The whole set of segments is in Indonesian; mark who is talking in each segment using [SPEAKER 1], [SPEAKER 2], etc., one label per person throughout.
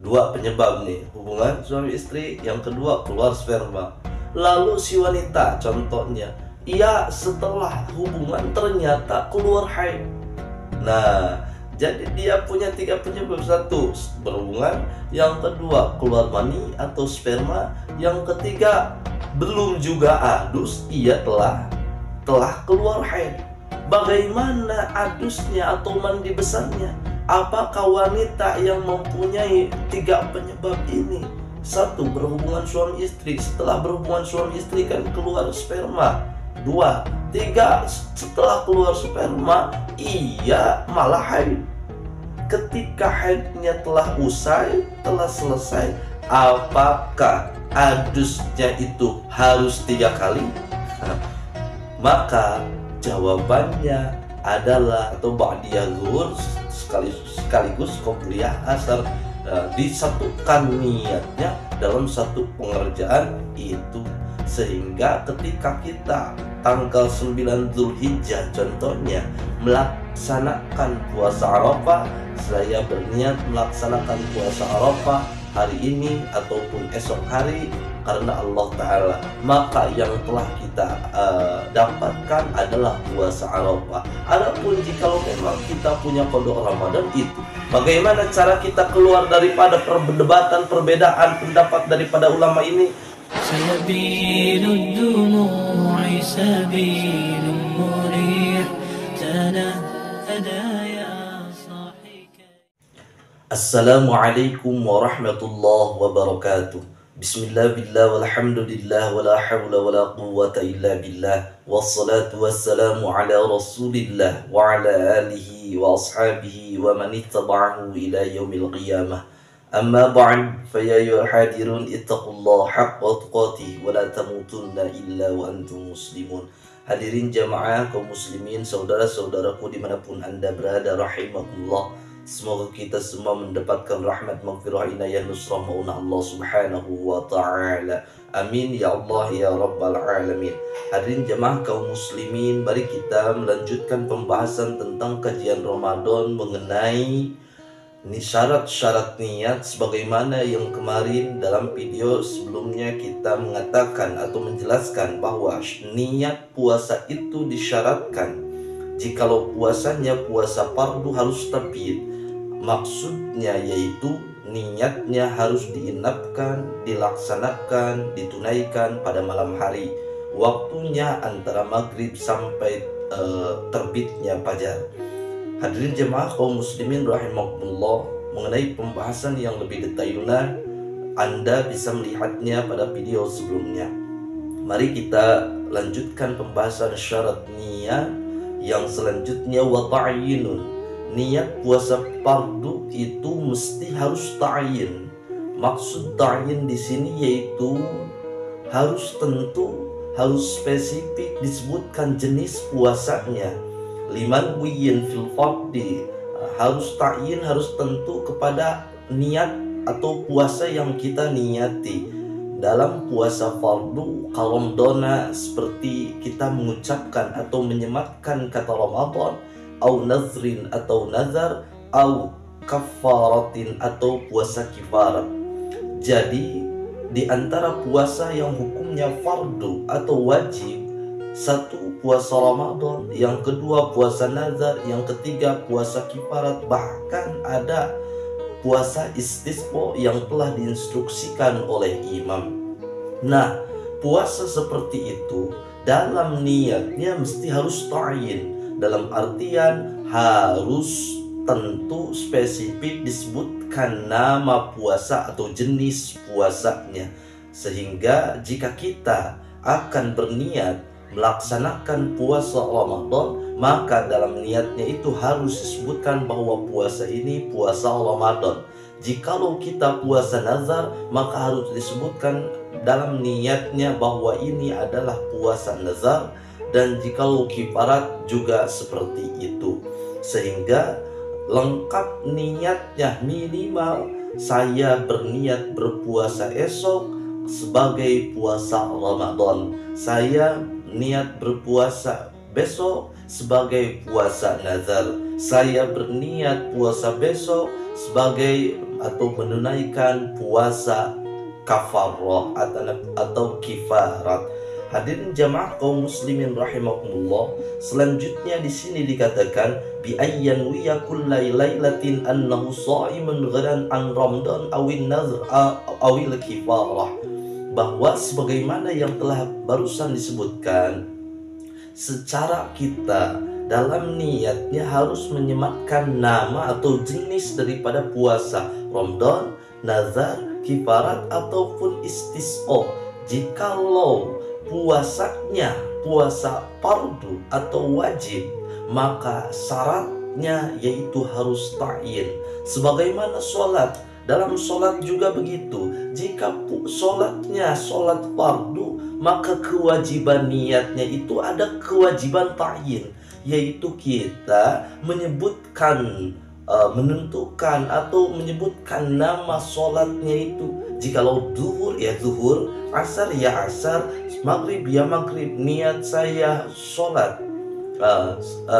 [SPEAKER 1] Dua penyebab nih, hubungan suami istri, yang kedua keluar sperma. Lalu si wanita contohnya, ia setelah hubungan ternyata keluar haid. Nah, jadi dia punya tiga penyebab. Satu, berhubungan. Yang kedua, keluar mani atau sperma. Yang ketiga, belum juga adus, ia telah keluar haid. Bagaimana adusnya atau mandi besarnya? Apakah wanita yang mempunyai tiga penyebab ini? Satu, berhubungan suami istri. Setelah berhubungan suami istri kan keluar sperma. Dua, tiga, setelah keluar sperma ia malah haid. Ketika haidnya telah selesai, apakah adusnya itu harus 3 kali? Maka jawabannya adalah atau ba'diyah zuhur sekaligus qobliyah asar, disatukan niatnya dalam satu pengerjaan itu, sehingga ketika kita tanggal 9 Zulhijjah contohnya melaksanakan puasa Arafah, saya berniat melaksanakan puasa Arafah hari ini ataupun esok hari karena Allah Ta'ala, maka yang telah kita dapatkan adalah puasa Arafah. Adapun jikalau memang kita punya qada Ramadan, itu bagaimana cara kita keluar daripada perdebatan perbedaan pendapat daripada ulama ini?
[SPEAKER 2] سيبين الدموع سبيل مريح تنهدى يا صاحي.
[SPEAKER 1] Assalamualaikum warahmatullahi wabarakatuh. Bismillah billah walhamdulillah wala hawla wala quwwata illa billah, wassalatu wassalamu ala rasulillah wa ala alihi wa ashabihi wa man ittaba'ahu ila yaumil qiyamah. Amma ba'd, faya ayyuhal hadirun ittaqullaha haqqa tuqatih wa la tamutunna illa wa antum muslimun. Hadirin jamaah kaum muslimin, saudara-saudaraku dimanapun anda berada, rahimakumullah. Semoga kita semua mendapatkan rahmat, maghfirah, inayah, nusrah, maunah Allah subhanahu wa ta'ala. Amin ya Allah ya rabbal alamin. Hadirin jamaah kaum muslimin, mari kita melanjutkan pembahasan tentang kajian Ramadan mengenai syarat-syarat niat, sebagaimana yang kemarin dalam video sebelumnya kita mengatakan atau menjelaskan bahwa niat puasa itu disyaratkan. Jikalau puasanya puasa fardu harus tabiat. Maksudnya yaitu niatnya harus diinapkan, dilaksanakan, ditunaikan pada malam hari. Waktunya antara maghrib sampai terbitnya fajar. Hadirin jemaah kaum muslimin rahimakumullah, mengenai pembahasan yang lebih detailnya Anda bisa melihatnya pada video sebelumnya. Mari kita lanjutkan pembahasan syarat niat yang selanjutnya. Wa ta'yinun, niat puasa fardu itu mesti harus ta'yin. Maksud ta'yin di sini yaitu harus tentu, harus spesifik, disebutkan jenis puasanya. Liman wiyin fil fardi, harus ta'yin, harus tentu kepada niat atau puasa yang kita niati. Dalam puasa fardu Ramadana, seperti kita mengucapkan atau menyematkan kata Ramadan, au nazrin atau nazar, au kafaratin atau puasa kifarat. Jadi di antara puasa yang hukumnya fardu atau wajib, satu puasa Ramadan, yang kedua puasa nazar, yang ketiga puasa kifarat, bahkan ada puasa istisqa yang telah diinstruksikan oleh imam. Nah, puasa seperti itu dalam niatnya mesti harus ta'yin, dalam artian harus tentu spesifik disebutkan nama puasa atau jenis puasanya, sehingga jika kita akan berniat melaksanakan puasa Ramadan, maka dalam niatnya itu harus disebutkan bahwa puasa ini puasa Ramadan. Jikalau kita puasa nazar, maka harus disebutkan dalam niatnya bahwa ini adalah puasa nazar. Dan jikalau kifarat juga seperti itu, sehingga lengkap niatnya. Minimal saya berniat berpuasa esok sebagai puasa Ramadan, saya niat berpuasa besok sebagai puasa nazar, saya berniat puasa besok sebagai atau menunaikan puasa kafarah atau kifarat. Hadirin jamaah kaum muslimin rahimakumullah, selanjutnya di sini dikatakan bi ayyan wiya kullailatin annahu shaimun ghadan an ramadan awin nazr awil kifarah, bahwa sebagaimana yang telah barusan disebutkan, secara kita dalam niatnya harus menyematkan nama atau jenis daripada puasa Ramadan, nazar, kifarat ataupun istisqa. Jikalau puasanya puasa fardu atau wajib, maka syaratnya yaitu harus ta'yin. Sebagaimana sholat, dalam sholat juga begitu. Jika sholatnya sholat fardu, maka kewajiban niatnya itu ada kewajiban ta'yin, yaitu kita menyebutkan, menentukan atau menyebutkan nama sholatnya itu. Jikalau zuhur ya zuhur, asar ya asar, maghrib ya maghrib. Niat saya sholat,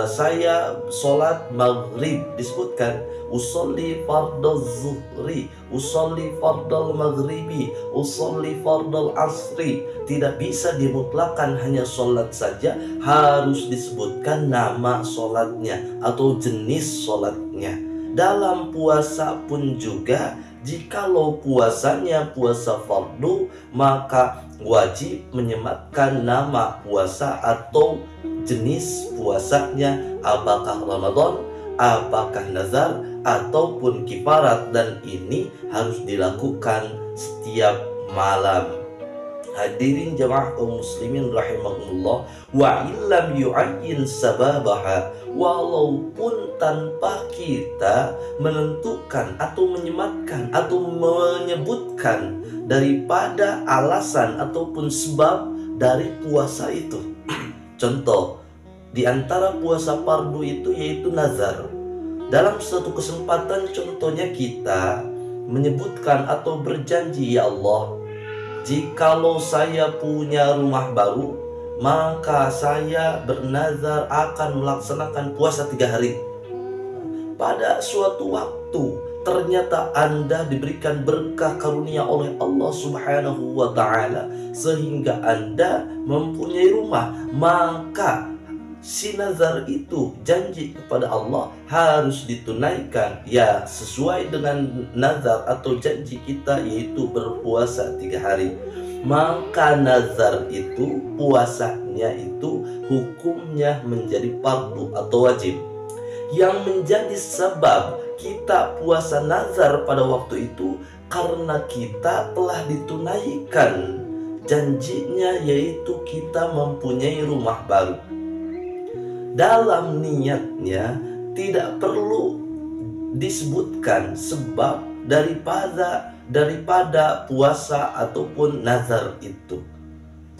[SPEAKER 1] saya sholat maghrib, disebutkan usolli fardal zuhri, usolli fardal maghribi, usolli fardal asri. Tidak bisa dimutlakan hanya sholat saja, harus disebutkan nama sholatnya atau jenis sholatnya. Dalam puasa pun juga, jikalau puasanya puasa fardu, maka wajib menyematkan nama puasa atau jenis puasanya, apakah Ramadan, apakah nazar, ataupun kifarat, dan ini harus dilakukan setiap malam. Hadirin jamaah kaum muslimin rahimahumullah, wa illam yu'ayyin sababaha, walaupun tanpa kita menentukan atau menyematkan atau menyebutkan daripada alasan ataupun sebab dari puasa itu. Contoh, di antara puasa fardu itu yaitu nazar. Dalam suatu kesempatan contohnya kita menyebutkan atau berjanji, ya Allah, jikalau saya punya rumah baru, maka saya bernazar akan melaksanakan puasa 3 hari. Pada suatu waktu ternyata Anda diberikan berkah karunia oleh Allah Subhanahu wa ta'ala sehingga Anda mempunyai rumah, maka si nazar itu, janji kepada Allah, harus ditunaikan ya sesuai dengan nazar atau janji kita, yaitu berpuasa 3 hari. Maka nazar itu, puasanya itu hukumnya menjadi fardu atau wajib. Yang menjadi sebab kita puasa nazar pada waktu itu karena kita telah ditunaikan janjinya, yaitu kita mempunyai rumah baru. Dalam niatnya tidak perlu disebutkan sebab daripada puasa ataupun nazar itu,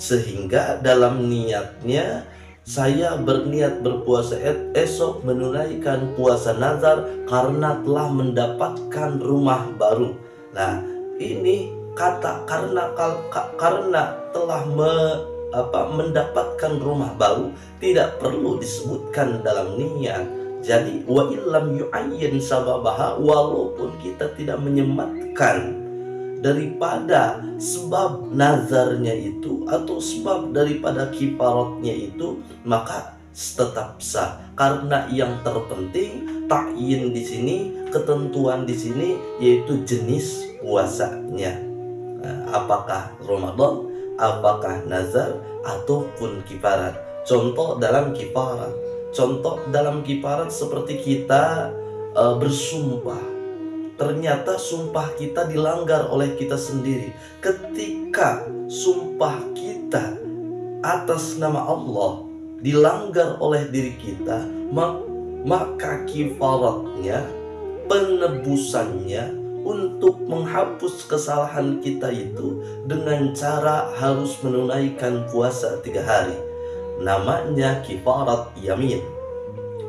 [SPEAKER 1] sehingga dalam niatnya saya berniat berpuasa esok menunaikan puasa nazar karena telah mendapatkan rumah baru. Nah, ini kata karena telah mendapatkan rumah baru tidak perlu disebutkan dalam niat. Jadi wa illam yu'ayyin sababaha, walaupun kita tidak menyematkan daripada sebab nazarnya itu atau sebab daripada kifaratnya itu, maka tetap sah. Karena yang terpenting ta'yin di sini, ketentuan di sini, yaitu jenis puasanya. Apakah Ramadan, apakah nazar, ataupun kifarat. Contoh dalam kifarat seperti kita bersumpah. Ternyata sumpah kita dilanggar oleh kita sendiri. Ketika sumpah kita atas nama Allah dilanggar oleh diri kita, maka kifaratnya, penebusannya untuk menghapus kesalahan kita itu dengan cara harus menunaikan puasa 3 hari. Namanya kifarat yamin.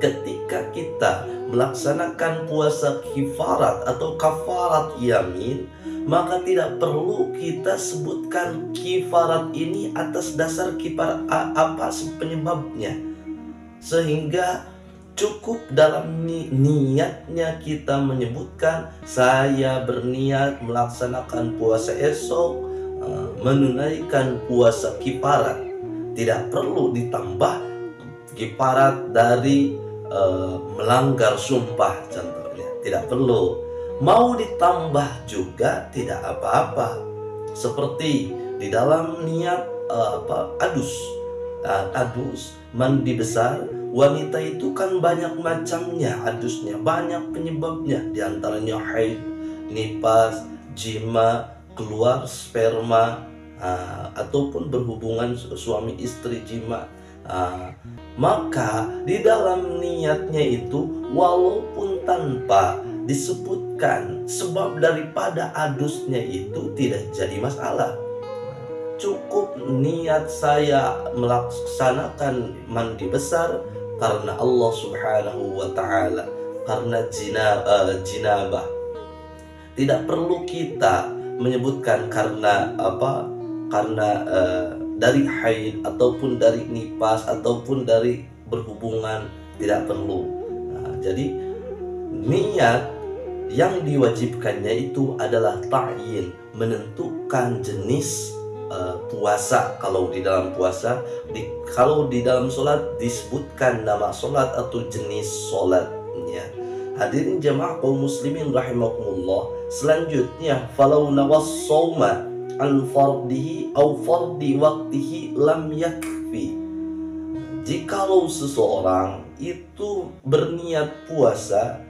[SPEAKER 1] Ketika kita melaksanakan puasa kifarat atau kafarat yamin, maka tidak perlu kita sebutkan kifarat ini atas dasar kifarat apa penyebabnya, sehingga Cukup dalam niatnya kita menyebutkan saya berniat melaksanakan puasa esok, menunaikan puasa kifarat. Tidak perlu ditambah kifarat dari melanggar sumpah contohnya, tidak perlu. Mau ditambah juga tidak apa-apa. Seperti di dalam niat adus mandi besar, wanita itu kan banyak macamnya adusnya, banyak penyebabnya, diantaranya haid, nifas, jima, keluar sperma, ataupun berhubungan suami istri jima. Maka di dalam niatnya itu walaupun tanpa disebutkan sebab daripada adusnya itu tidak jadi masalah. Cukup niat saya melaksanakan mandi besar karena Allah Subhanahu wa Ta'ala, karena jinabah. Tidak perlu kita menyebutkan karena dari haid ataupun dari nifas ataupun dari berhubungan, tidak perlu. Jadi niat yang diwajibkannya itu adalah ta'yin, menentukan jenis puasa. Kalau di dalam puasa, kalau di dalam sholat disebutkan nama sholat atau jenis sholatnya. Hadirin jamaah kaum muslimin rahimakumullah. Selanjutnya, falau nawas sawma an fardihi au fardi waqtihi lam yakfi. Jikalau seseorang itu berniat puasa,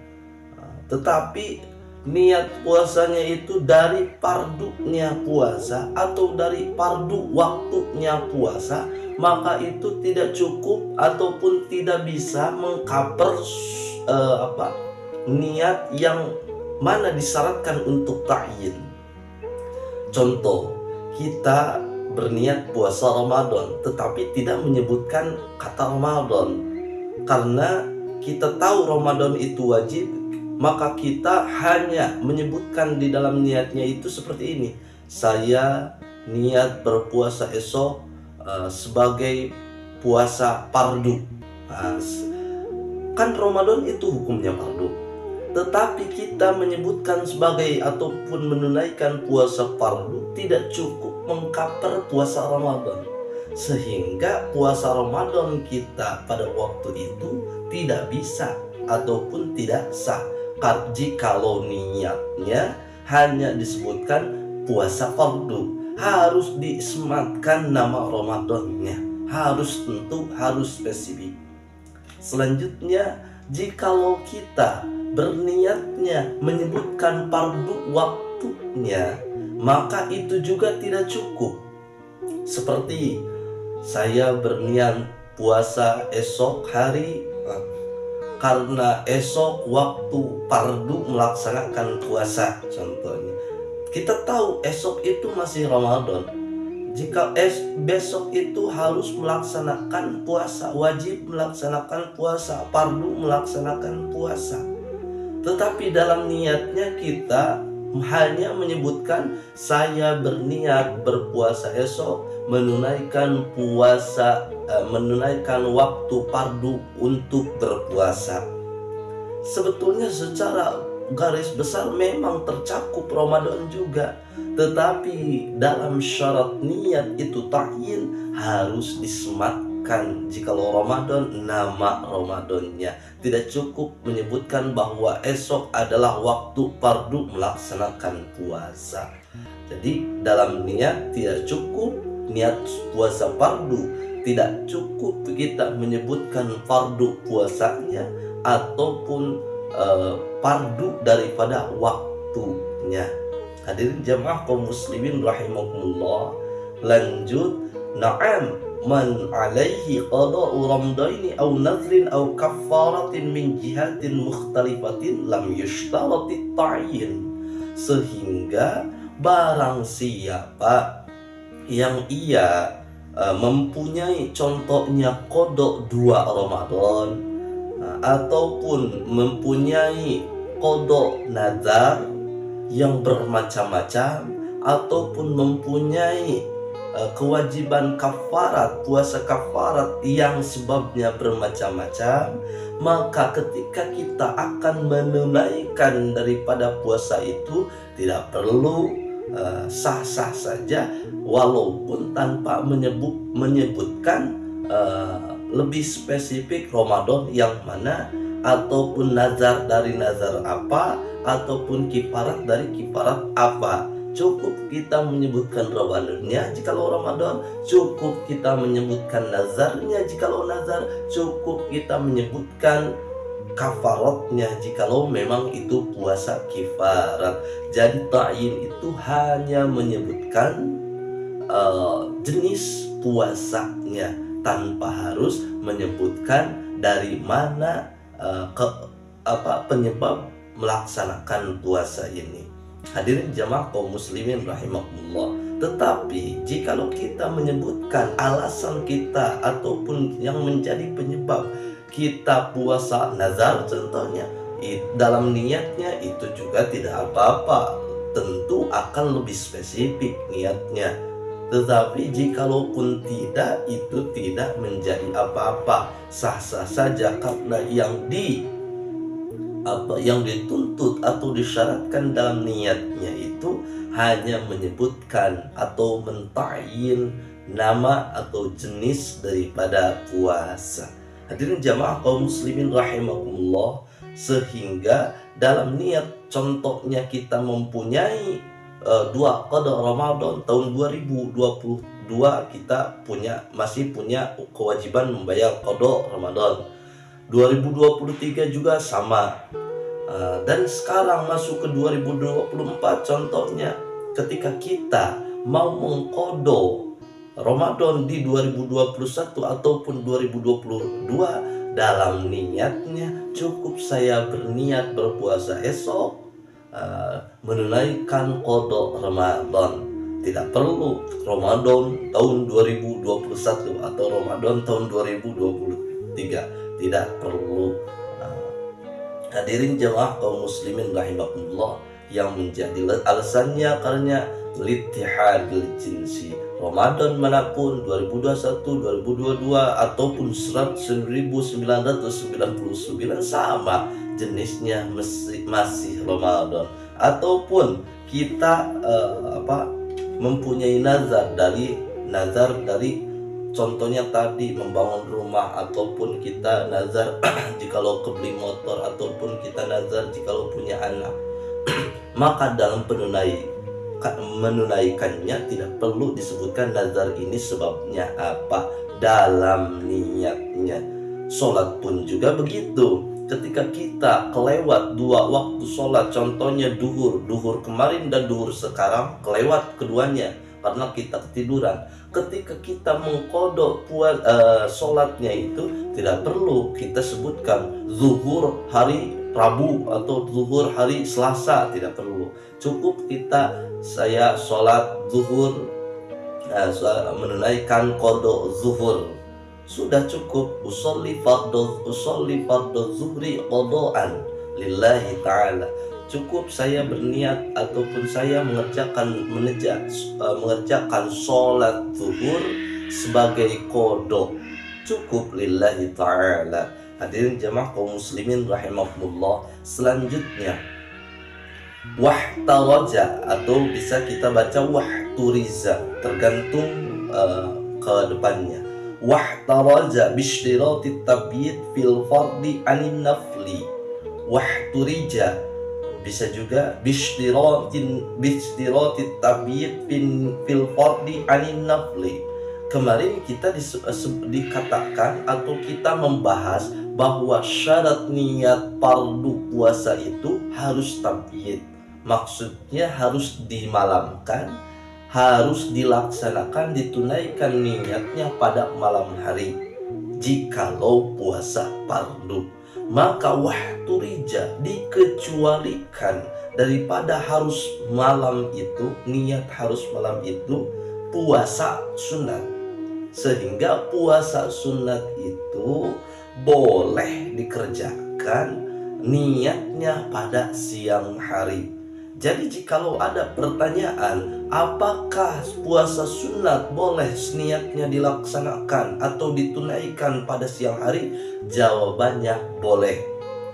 [SPEAKER 1] tetapi niat puasanya itu dari pardunya puasa atau dari pardu waktunya puasa, maka itu tidak cukup ataupun tidak bisa mengcover niat yang mana disyaratkan untuk ta'yin. Contoh, kita berniat puasa Ramadan tetapi tidak menyebutkan kata Ramadan karena kita tahu Ramadan itu wajib, maka kita hanya menyebutkan di dalam niatnya itu seperti ini: saya niat berpuasa esok sebagai puasa fardu. Kan Ramadan itu hukumnya fardu, tetapi kita menyebutkan sebagai ataupun menunaikan puasa fardu tidak cukup mengcover puasa Ramadan, sehingga puasa Ramadan kita pada waktu itu tidak bisa ataupun tidak sah jikalau niatnya hanya disebutkan puasa fardu. Harus disematkan nama Ramadannya, harus spesifik. Selanjutnya, jikalau kita berniatnya menyebutkan fardu waktunya, maka itu juga tidak cukup. Seperti saya berniat puasa esok hari karena esok waktu fardu melaksanakan puasa contohnya. Kita tahu esok itu masih Ramadan. Jika besok itu harus melaksanakan puasa, wajib melaksanakan puasa, fardu melaksanakan puasa. Tetapi dalam niatnya kita hanya menyebutkan saya berniat berpuasa esok, menunaikan puasa, menunaikan waktu fardu untuk berpuasa. Sebetulnya secara garis besar memang tercakup Ramadan juga, tetapi dalam syarat niat itu ta'yin harus disematkan jikalau Ramadan nama Ramadannya. Tidak cukup menyebutkan bahwa esok adalah waktu fardu melaksanakan puasa. Jadi dalam niat tidak cukup niat puasa fardu, tidak cukup kita menyebutkan fardu puasanya ataupun fardu daripada waktunya. Hadirin jamaah kaum muslimin rahimakumullah. Lanjut, na'am man alaihi qada'u ramdaini aw nadhrin aw kaffaratin min jihatin mukhtalifatin lam yushtarati ta'yin. Sehingga barang siapa yang ia mempunyai contohnya kodok 2 Ramadan ataupun mempunyai kodok nazar yang bermacam-macam ataupun mempunyai kewajiban kafarat, puasa kafarat yang sebabnya bermacam-macam, maka ketika kita akan menunaikan daripada puasa itu tidak perlu sah-sah saja, walaupun tanpa menyebutkan lebih spesifik Ramadan yang mana, ataupun nazar dari nazar apa, ataupun kifarat dari kifarat apa. Cukup kita menyebutkan Ramadannya jikalau Ramadan, cukup kita menyebutkan nazarnya jikalau nazar, cukup kita menyebutkan kafaratnya jikalau memang itu puasa kifarat. Jadi ta'yin itu hanya menyebutkan jenis puasanya tanpa harus menyebutkan dari mana penyebab melaksanakan puasa ini. Hadirin jamaah kaum muslimin rahimakumullah. Tetapi jikalau kita menyebutkan alasan kita ataupun yang menjadi penyebab kita puasa nazar contohnya, dalam niatnya itu juga tidak apa-apa, tentu akan lebih spesifik niatnya. Tetapi jikalaupun tidak, itu tidak menjadi apa-apa, sah-sah saja, karena yang dituntut atau disyaratkan dalam niatnya itu hanya menyebutkan atau menta'yin nama atau jenis daripada puasa. Hadirin jamaah kaum muslimin rahimakumullah, sehingga dalam niat contohnya kita mempunyai dua qada Ramadan tahun 2022, kita masih punya kewajiban membayar qada Ramadan. 2023 juga sama. Dan sekarang masuk ke 2024 contohnya, ketika kita mau mengqada Ramadan di 2021 ataupun 2022, dalam niatnya cukup saya berniat berpuasa esok, menunaikan qada Ramadan. Tidak perlu Ramadan tahun 2021 atau Ramadan tahun 2023, tidak perlu. Hadirin jamaah kaum muslimin rahimakumullah, yang menjadi alasannya karena littihadil jinsi, Ramadan manapun 2021, 2022 ataupun 1999 sama jenisnya masih Ramadan. Ataupun kita mempunyai nazar dari contohnya tadi membangun rumah, ataupun kita nazar jikalau kebeli motor, ataupun kita nazar jikalau punya anak maka dalam menunaikannya tidak perlu disebutkan nazar ini sebabnya apa dalam niatnya. Sholat pun juga begitu. Ketika kita kelewat dua waktu sholat, contohnya duhur kemarin dan duhur sekarang, kelewat keduanya karena kita ketiduran. Ketika kita mengkodok sholatnya itu tidak perlu kita sebutkan zuhur hari Rabu atau zuhur hari Selasa, tidak perlu. Cukup saya sholat zuhur, menunaikan kodok zuhur, sudah cukup. Usolli fardhu zuhri qadaan lillahi ta'ala. Cukup saya berniat ataupun saya mengerjakan sholat zuhur sebagai kodok, cukup lillahi ta'ala. Hadirin jamaah kaum muslimin rahimakumullah. Selanjutnya wahtaraja, atau bisa kita baca wahturiza, tergantung ke depannya. Wahtaraja bishtirati tabyid fil fardi anin nafli. Wahturija bisa juga bishtirati tabyid fil fardi anin nafli. Kemarin kita dikatakan atau kita membahas bahwa syarat niat fardu puasa itu harus tabyid. Maksudnya harus dimalamkan, harus dilaksanakan, ditunaikan niatnya pada malam hari jikalau puasa fardu. Maka wahturija, dikecualikan daripada harus malam itu, niat harus malam itu, puasa sunat. Sehingga puasa sunat itu boleh dikerjakan niatnya pada siang hari. Jadi jikalau ada pertanyaan, apakah puasa sunat boleh niatnya dilaksanakan atau ditunaikan pada siang hari? Jawabannya boleh.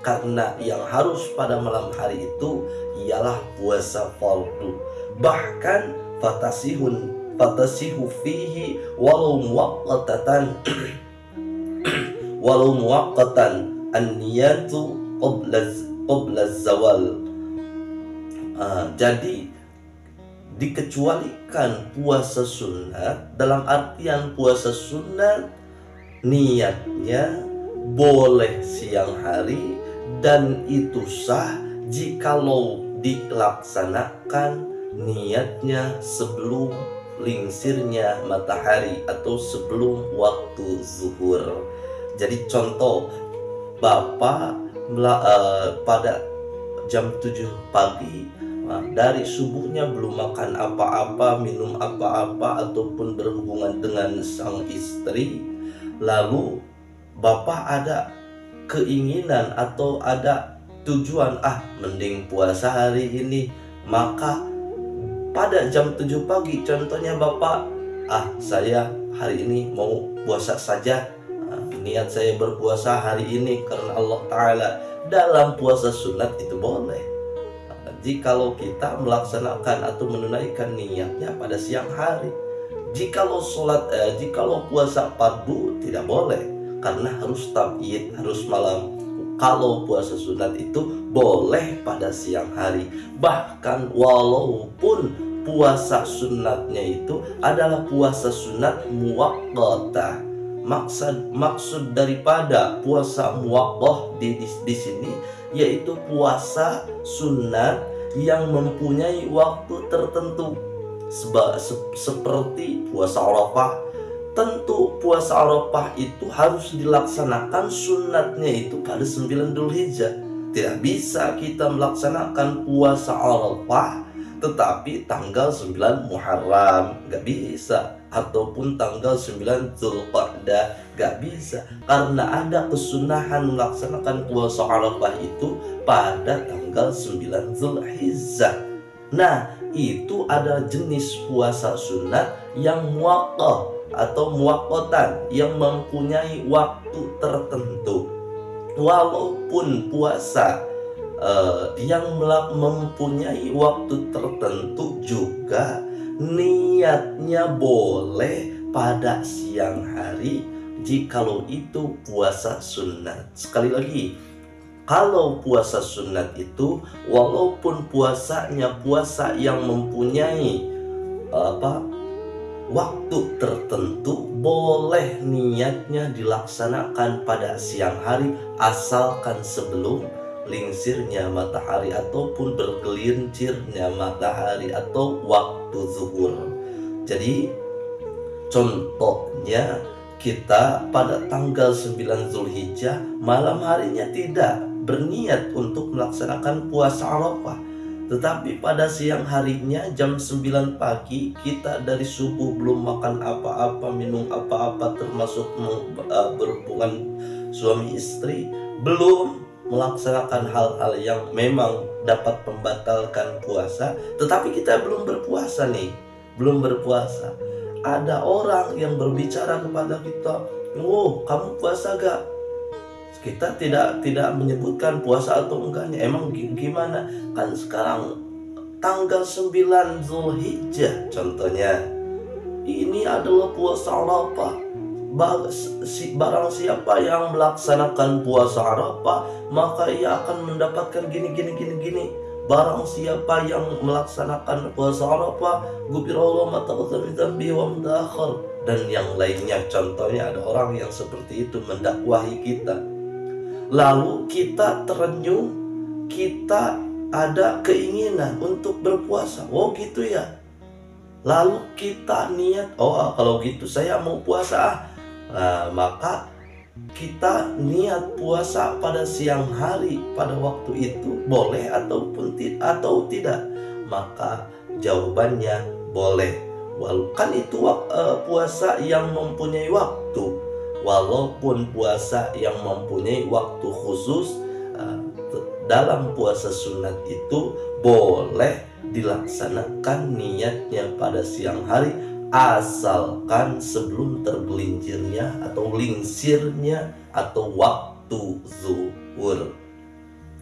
[SPEAKER 1] Karena yang harus pada malam hari itu ialah puasa fardu. Bahkan fatasihu fihi walau muwaqqatan an-niyatu qabla zawal. Jadi dikecualikan puasa sunat, dalam artian puasa sunat niatnya boleh siang hari, dan itu sah jikalau dilaksanakan niatnya sebelum lingsirnya matahari atau sebelum waktu zuhur. Jadi contoh, Bapak pada jam 7 pagi, dari subuhnya belum makan apa-apa, minum apa-apa, ataupun berhubungan dengan sang istri, lalu Bapak ada keinginan atau ada tujuan, mending puasa hari ini. Maka pada jam 7 pagi contohnya Bapak, saya hari ini mau puasa saja, niat saya berpuasa hari ini karena Allah Ta'ala. Dalam puasa sunat itu boleh jikalau kita melaksanakan atau menunaikan niatnya pada siang hari. Jikalau puasa fardu tidak boleh, karena harus tabyid, harus malam. Kalau puasa sunat itu boleh pada siang hari. Bahkan walaupun puasa sunatnya itu adalah puasa sunat muwaqqatah. Maksud daripada puasa muwaqqah di sini yaitu puasa sunat yang mempunyai waktu tertentu, seperti puasa Arafah. Tentu puasa Arafah itu harus dilaksanakan sunatnya itu pada 9 Dzulhijjah. Tidak bisa kita melaksanakan puasa Arafah tetapi tanggal 9 Muharram, gak bisa. Ataupun tanggal 9 Dzulqa'dah, gak bisa. Karena ada kesunahan melaksanakan puasa Arafah itu pada tanggal 9 Dzulhijjah. Nah, itu ada jenis puasa sunat yang muwaqqah atau muwaqqatan, yang mempunyai waktu tertentu. Walaupun puasa yang mempunyai waktu tertentu juga niatnya boleh pada siang hari jikalau itu puasa sunat. Sekali lagi, kalau puasa sunat itu walaupun puasanya puasa yang mempunyai waktu tertentu, boleh niatnya dilaksanakan pada siang hari asalkan sebelum lingsirnya matahari ataupun bergelincirnya matahari atau waktu zuhur. Jadi contohnya kita pada tanggal 9 Dzulhijjah malam harinya tidak berniat untuk melaksanakan puasa Arafah, tetapi pada siang harinya jam 9 pagi kita dari subuh belum makan apa-apa, minum apa-apa, termasuk berhubungan suami istri, belum melaksanakan hal-hal yang memang dapat membatalkan puasa, tetapi kita belum berpuasa nih, belum berpuasa. Ada orang yang berbicara kepada kita, kamu puasa gak? Kita tidak menyebutkan puasa atau enggaknya. Emang gimana? Kan sekarang tanggal 9 Dzulhijjah contohnya, ini adalah puasa Arafah. Barang siapa yang melaksanakan puasa Arafah, maka ia akan mendapatkan gini. Barang siapa yang melaksanakan puasa Arafah, ghufirallahu ma taqaddama min dzambihi wa ma ta'akhkhar, dan yang lainnya. Contohnya ada orang yang seperti itu mendakwahi kita. Lalu kita terenyuh, kita ada keinginan untuk berpuasa. Oh gitu ya. Lalu kita niat, kalau gitu saya mau puasa. Maka kita niat puasa pada siang hari pada waktu itu boleh ataupun atau tidak. Maka jawabannya boleh. Kan itu puasa yang mempunyai waktu. Walaupun puasa yang mempunyai waktu khusus, dalam puasa sunat itu boleh dilaksanakan niatnya pada siang hari, asalkan sebelum tergelincirnya atau lingsirnya atau waktu zuhur.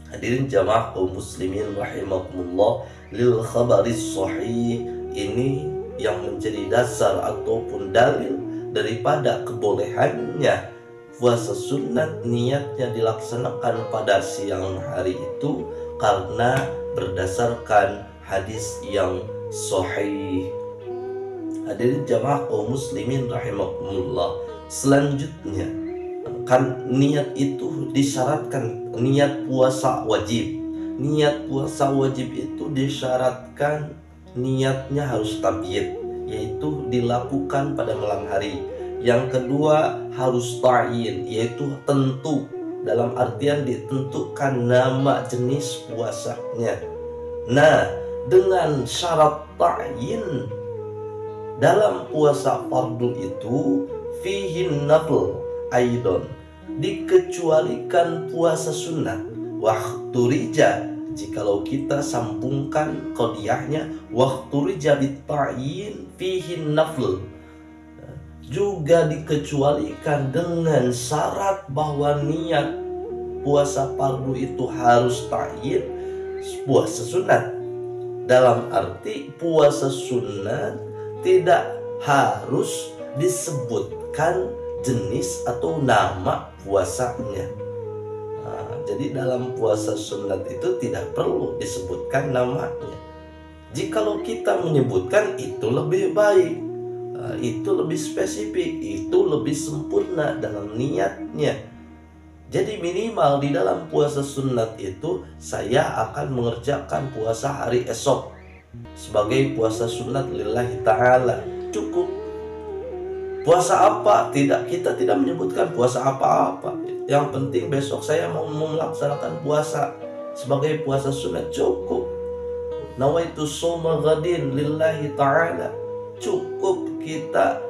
[SPEAKER 1] Hadirin jamaah kaum muslimin rahimakumullah, lil khabaris sahih ini yang menjadi dasar ataupun dalil daripada kebolehannya puasa sunat niatnya dilaksanakan pada siang hari itu karena berdasarkan hadis yang sahih. Hadirin jamaah kaum muslimin rahimakumullah, selanjutnya kan niat itu disyaratkan, niat puasa wajib. Niat puasa wajib itu disyaratkan niatnya harus tabyid, yaitu dilakukan pada malam hari. Yang kedua harus ta'yin, yaitu tentu, dalam artian ditentukan nama jenis puasanya. Nah, dengan syarat ta'yin dalam puasa fardu itu fihin nafl aidon, dikecualikan puasa sunat. Waktu rija, jikalau kita sambungkan qadiyahnya, waktu rija bitta'yin fihin nafl, juga dikecualikan dengan syarat bahwa niat puasa fardu itu harus ta'yin puasa sunat. Dalam arti puasa sunat tidak harus disebutkan jenis atau nama puasanya. Jadi dalam puasa sunat itu tidak perlu disebutkan namanya. Jikalau kita menyebutkan, itu lebih baik, itu lebih spesifik, itu lebih sempurna dalam niatnya. Jadi minimal di dalam puasa sunat itu saya akan mengerjakan puasa hari esok sebagai puasa sunat lillahi ta'ala, cukup. Puasa apa? Kita tidak menyebutkan puasa apa-apa. Yang penting besok saya mau melaksanakan puasa sebagai puasa sunat, cukup. Nawaitu shoma ghadin lillahi ta'ala, cukup kita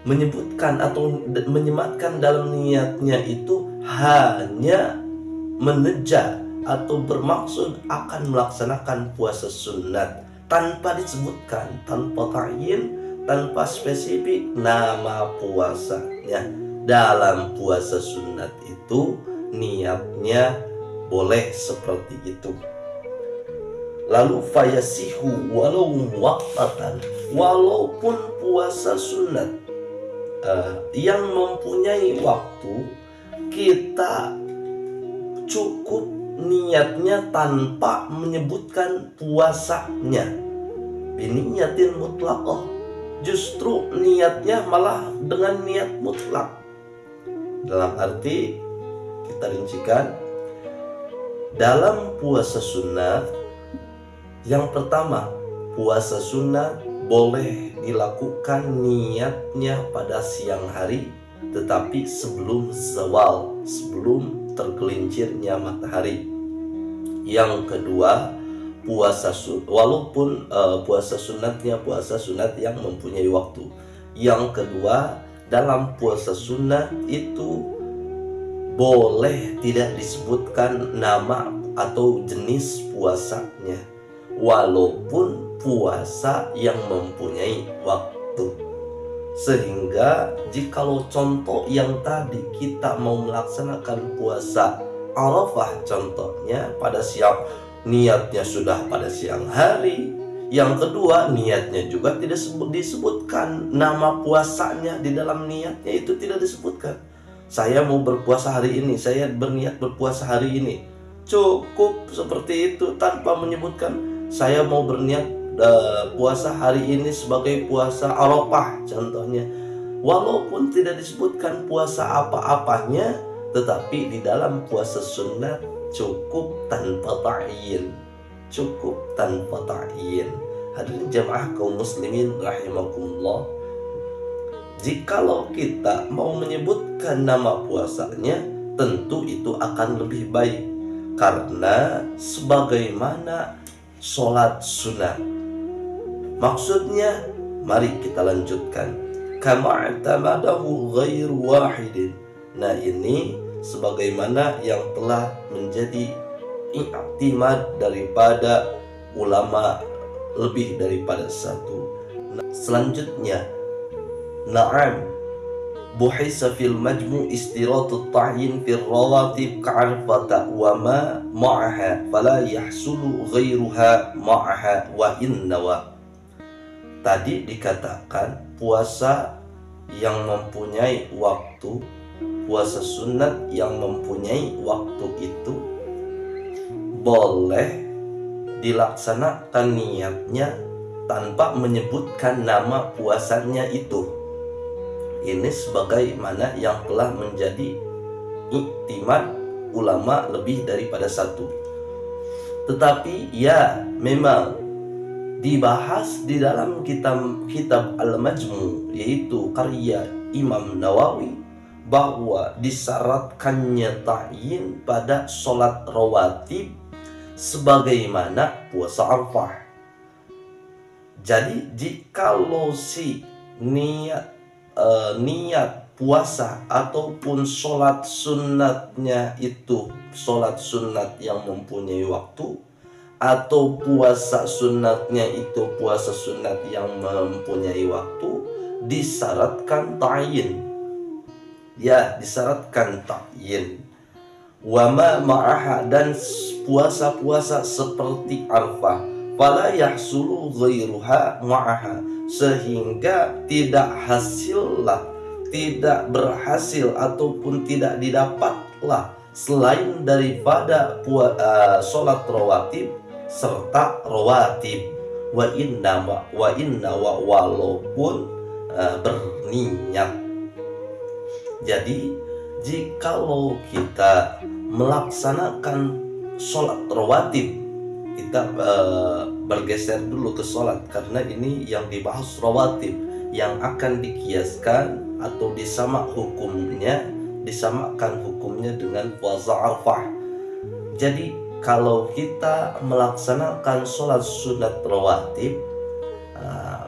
[SPEAKER 1] menyebutkan atau menyematkan dalam niatnya itu hanya meneja atau bermaksud akan melaksanakan puasa sunat, tanpa disebutkan, tanpa ta'yin, tanpa spesifik nama puasanya. Dalam puasa sunat itu niatnya boleh seperti itu. Lalu fayasihu walau muwaqqatan, walaupun puasa sunat yang mempunyai waktu, kita cukup niatnya tanpa menyebutkan puasanya. Biniyatin mutlaqah, justru niatnya malah dengan niat mutlak. Dalam arti kita rincikan, dalam puasa sunat yang pertama, puasa sunat boleh dilakukan niatnya pada siang hari, tetapi sebelum zawal, sebelum tergelincirnya matahari. Yang kedua, puasa walaupun puasa sunatnya puasa sunat yang mempunyai waktu. Yang kedua, dalam puasa sunat itu boleh tidak disebutkan nama atau jenis puasanya, walaupun puasa yang mempunyai waktu. Sehingga jikalau contoh yang tadi kita mau melaksanakan puasa Arafah contohnya pada siang, niatnya sudah pada siang hari. Yang kedua, niatnya juga tidak disebutkan nama puasanya di dalam niatnya, itu tidak disebutkan. Saya mau berpuasa hari ini, saya berniat berpuasa hari ini, cukup seperti itu tanpa menyebutkan saya mau berniat puasa hari ini sebagai puasa Arafah contohnya. Walaupun tidak disebutkan puasa apa-apanya, tetapi di dalam puasa sunat cukup tanpa ta'yin, cukup tanpa ta'yin. Hadirin jamaah kaum muslimin rahimakumullah, jikalau kita mau menyebutkan nama puasanya, tentu itu akan lebih baik, karena sebagaimana sholat sunat. Maksudnya, mari kita lanjutkan. Kama i'tamadahu ghairu wahidin. Nah, ini sebagaimana yang telah menjadi iktimad daripada ulama lebih daripada satu. Selanjutnya, na'am buhisa fil majmu' istiratut ta'yin fil rawatib ka'arfata wa ma ma'aha fala yahsulu ghairuha ma'aha wa innawa. Tadi dikatakan puasa yang mempunyai waktu, puasa sunat yang mempunyai waktu itu boleh dilaksanakan niatnya tanpa menyebutkan nama puasanya itu. Ini sebagaimana yang telah menjadi iktimad ulama lebih daripada satu. Tetapi ya memang dibahas di dalam kitab Al-Majmu', yaitu karya Imam Nawawi, bahwa disyaratkannya ta'yin pada sholat rawatib sebagaimana puasa Arafah. Jadi jikalau si niat puasa ataupun sholat sunatnya itu sholat sunat yang mempunyai waktu, atau puasa sunatnya itu puasa sunat yang mempunyai waktu, disyaratkan ta'yin. Ya, disyaratkan ta'yin. Wa ma ma'aha, dan puasa-puasa seperti Arafah, fala yahsulu ghairuha ma'aha, sehingga tidak berhasil ataupun tidak didapatlah selain daripada sholat rawatib serta rawatib. Walaupun berniat. Jadi jikalau kita melaksanakan sholat rawatib, kita bergeser dulu ke sholat, karena ini yang dibahas rawatib, yang akan dikiaskan atau disamakan hukumnya dengan puasa Arafah. Jadi kalau kita melaksanakan sholat sunat rawatib,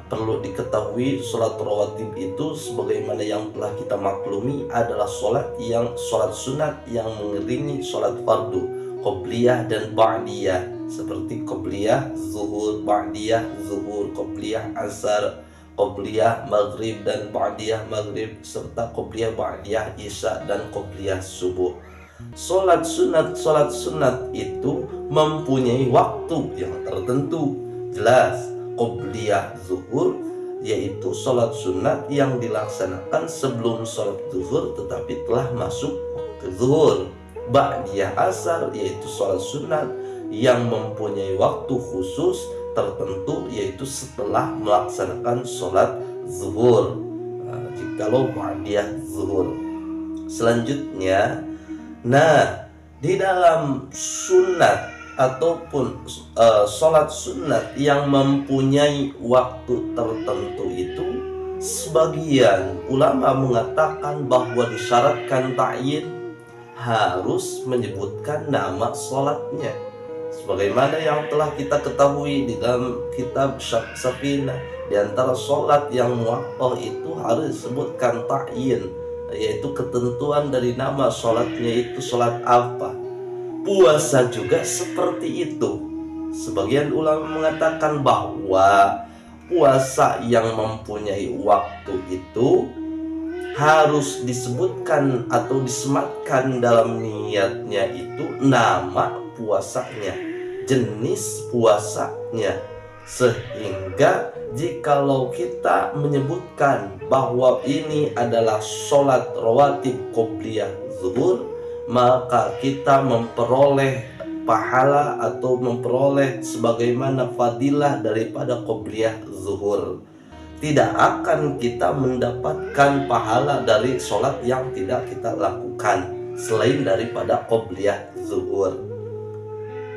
[SPEAKER 1] perlu diketahui sholat rawatib itu sebagaimana yang telah kita maklumi adalah sholat sunat yang mengiringi sholat fardu, qobliyah dan ba'diyah, seperti qobliyah zuhur, ba'diyah zuhur, qobliyah asar, qobliyah maghrib dan ba'diyah maghrib, serta qobliyah ba'diyah isya dan qobliyah subuh. Sholat sunat itu mempunyai waktu yang tertentu, jelas. Qobliyah zuhur yaitu sholat sunat yang dilaksanakan sebelum sholat zuhur tetapi telah masuk waktu zuhur. Ba'diyah asar yaitu sholat sunat yang mempunyai waktu khusus tertentu, yaitu setelah melaksanakan sholat zuhur, jikalau ba'diyah zuhur. Selanjutnya, di dalam sunat ataupun sholat sunat yang mempunyai waktu tertentu itu, sebagian ulama mengatakan bahwa disyaratkan ta'yin, harus menyebutkan nama sholatnya, sebagaimana yang telah kita ketahui di dalam kitab Safinah. Di antara sholat yang muwaqqah itu harus disebutkan ta'yin, yaitu ketentuan dari nama sholatnya itu sholat apa. Puasa juga seperti itu. Sebagian ulama mengatakan bahwa puasa yang mempunyai waktu itu harus disebutkan atau disematkan dalam niatnya itu nama puasanya, jenis puasanya, sehingga jikalau kita menyebutkan bahwa ini adalah sholat rawatib qobliyah zuhur, maka kita memperoleh pahala atau memperoleh sebagaimana fadilah daripada qobliyah zuhur. Tidak akan kita mendapatkan pahala dari sholat yang tidak kita lakukan selain daripada qobliyah zuhur.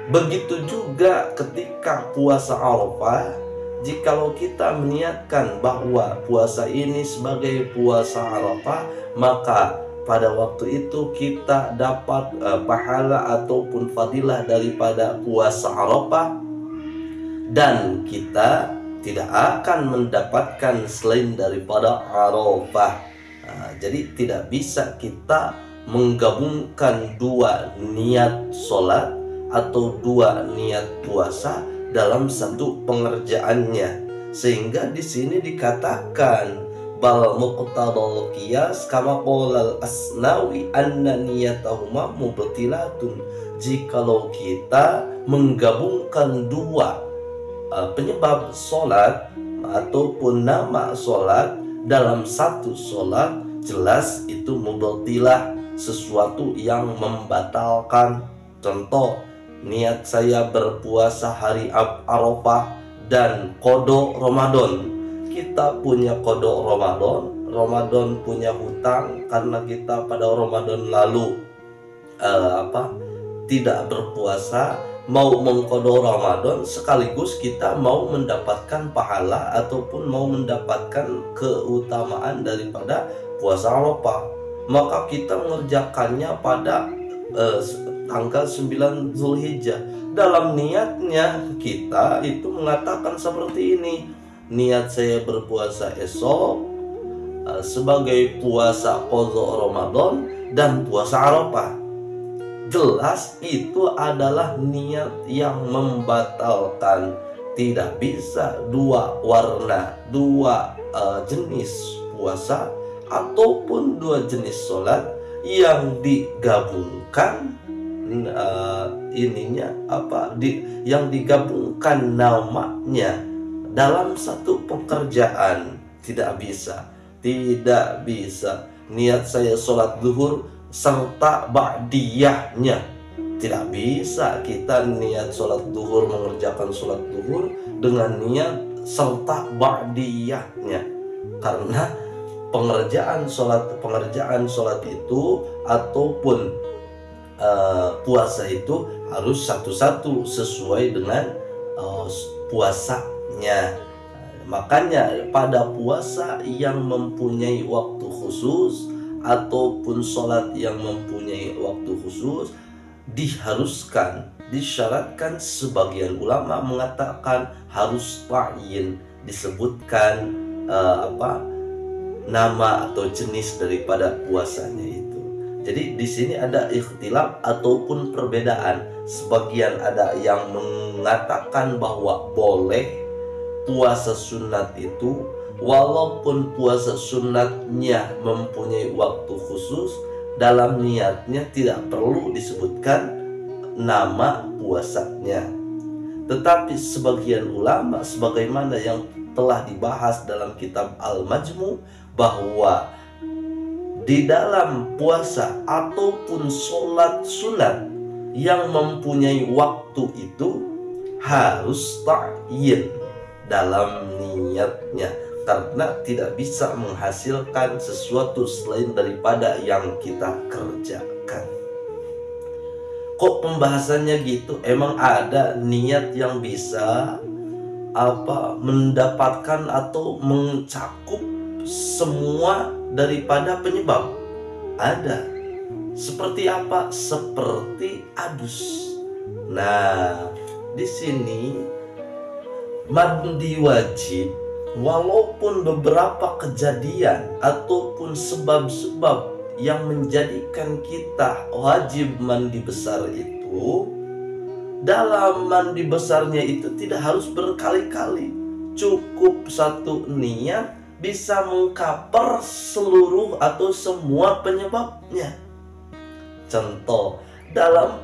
[SPEAKER 1] Begitu juga ketika puasa Arafah, jikalau kita meniatkan bahwa puasa ini sebagai puasa Arafah, maka pada waktu itu kita dapat pahala ataupun fadilah daripada puasa Arafah, dan kita tidak akan mendapatkan selain daripada Arafah. Jadi tidak bisa kita menggabungkan dua niat sholat atau dua niat puasa dalam satu pengerjaannya, sehingga di sini dikatakan bal muqtadal qiyas kama qala al-Asnawi anna niyatahuma mubtilatun. Jikalau kita menggabungkan dua penyebab sholat ataupun nama sholat dalam satu sholat, jelas itu mubtilah, sesuatu yang membatalkan. Contoh, niat saya berpuasa hari Arafah dan qada Ramadan. Kita punya qada Ramadan punya hutang karena kita pada Ramadan lalu tidak berpuasa, mau mengqada Ramadan sekaligus kita mau mendapatkan pahala ataupun mau mendapatkan keutamaan daripada puasa Arafah, maka kita mengerjakannya pada tanggal 9 Zulhijjah. Dalam niatnya kita itu mengatakan seperti ini, niat saya berpuasa esok sebagai puasa qada Ramadan dan puasa Arafah. Jelas itu adalah niat yang membatalkan. Tidak bisa dua warna, dua jenis puasa ataupun dua jenis sholat yang digabungkan yang digabungkan namanya dalam satu pekerjaan. Tidak bisa niat saya sholat zuhur serta ba'diyahnya. Tidak bisa kita niat sholat zuhur, mengerjakan sholat zuhur dengan niat serta ba'diyahnya, karena pengerjaan sholat itu ataupun puasa itu harus satu-satu sesuai dengan puasanya. Makanya pada puasa yang mempunyai waktu khusus ataupun sholat yang mempunyai waktu khusus disyaratkan, sebagian ulama mengatakan harus ta'yin, disebutkan nama atau jenis daripada puasanya itu. Jadi di sini ada ikhtilaf ataupun perbedaan. Sebagian ada yang mengatakan bahwa boleh puasa sunat itu walaupun puasa sunatnya mempunyai waktu khusus, dalam niatnya tidak perlu disebutkan nama puasanya. Tetapi sebagian ulama, sebagaimana yang telah dibahas dalam kitab Al-Majmu', bahwa di dalam puasa ataupun sholat sunat yang mempunyai waktu itu harus ta'yin dalam niatnya, karena tidak bisa menghasilkan sesuatu selain daripada yang kita kerjakan. Kok pembahasannya gitu? Emang ada niat yang bisa mendapatkan atau mencakup semua daripada penyebab? Ada. Seperti apa? Seperti adus. Nah, di sini mandi wajib walaupun beberapa kejadian ataupun sebab-sebab yang menjadikan kita wajib mandi besar itu, dalam mandi besarnya itu tidak harus berkali-kali, cukup satu niat bisa mengcover seluruh atau semua penyebabnya. Contoh, dalam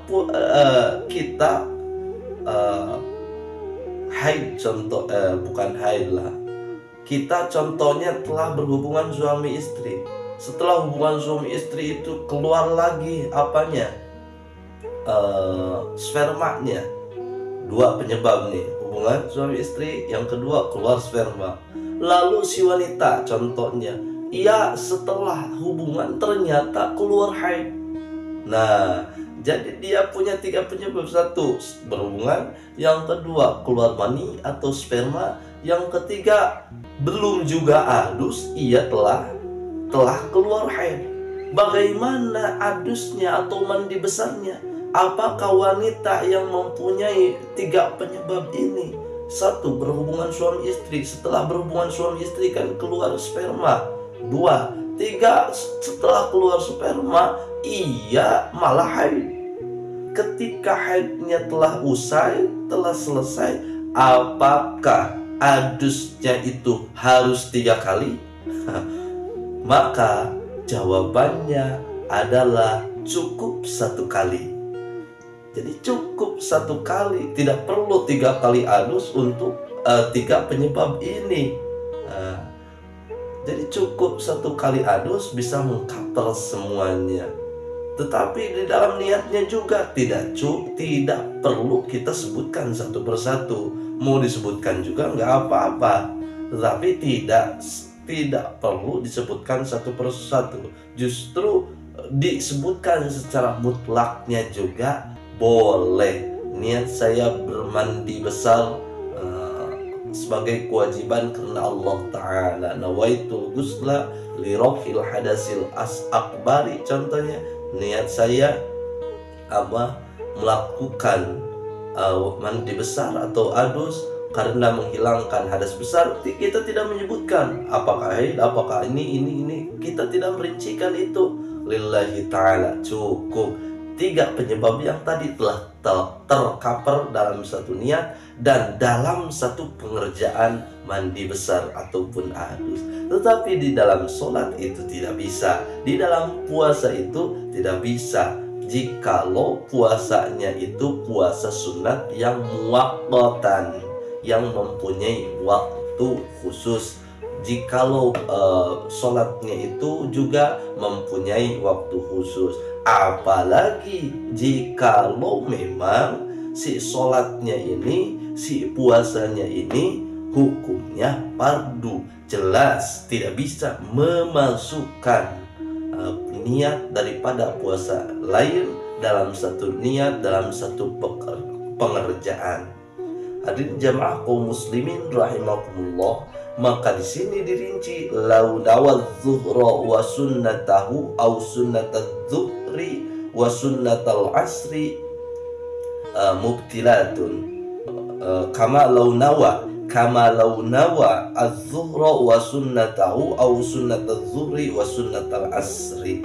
[SPEAKER 1] kita haid, bukan haid lah, kita contohnya telah berhubungan suami istri. Setelah hubungan suami istri itu keluar lagi spermanya. Dua penyebab nih, hubungan suami istri, yang kedua keluar sperma. Lalu si wanita contohnya, ia setelah hubungan ternyata keluar haid. Nah, jadi dia punya tiga penyebab. Satu, berhubungan. Yang kedua, keluar mani atau sperma. Yang ketiga, belum juga adus, ia telah keluar haid. Bagaimana adusnya atau mandi besarnya? Apakah wanita yang mempunyai tiga penyebab ini? Satu, berhubungan suami istri. Setelah berhubungan suami istri kan keluar sperma. Dua, tiga, setelah keluar sperma Iya, malah haid. Ketika haidnya telah selesai, apakah adusnya itu harus 3 kali? Maka jawabannya adalah cukup 1 kali. Jadi cukup 1 kali, tidak perlu 3 kali adus untuk 3 penyebab ini. Jadi cukup 1 kali adus bisa mengcover semuanya. Tetapi di dalam niatnya juga tidak perlu kita sebutkan satu persatu. Mau disebutkan juga nggak apa-apa, tetapi tidak perlu disebutkan satu persatu. Justru disebutkan secara mutlaknya juga boleh. Niat saya bermandi besar sebagai kewajiban karena Allah Ta'ala. Nawaitu ghusla li raf'il hadasil akbari. Contohnya, niat saya melakukan mandi besar atau adus karena menghilangkan hadas besar. Kita tidak menyebutkan apakah haid, apakah ini. Kita tidak merincikan itu. Lillahi ta'ala, cukup 3 penyebab yang tadi telah tercover dalam satu niat dan dalam satu pengerjaan mandi besar ataupun adus. Tetapi di dalam sholat itu tidak bisa, di dalam puasa itu tidak bisa. Jikalau puasanya itu puasa sunat yang muwaqqatan, yang mempunyai waktu khusus. Jikalau sholatnya itu juga mempunyai waktu khusus. Apalagi jikalau memang si sholatnya ini, si puasanya ini hukumnya fardu, jelas tidak bisa memasukkan niat daripada puasa lain dalam satu niat, dalam satu pengerjaan. Hadirin jamaah kaum muslimin rahimakumullah, maka di sini dirinci lau nawal zuhra wa sunnatahu au sunnatal zuhri wa sunnatal asri mubtilatun kama lau nawa az-zuhra wa sunnatahu au sunnatal zuhri wa sunnatal asri.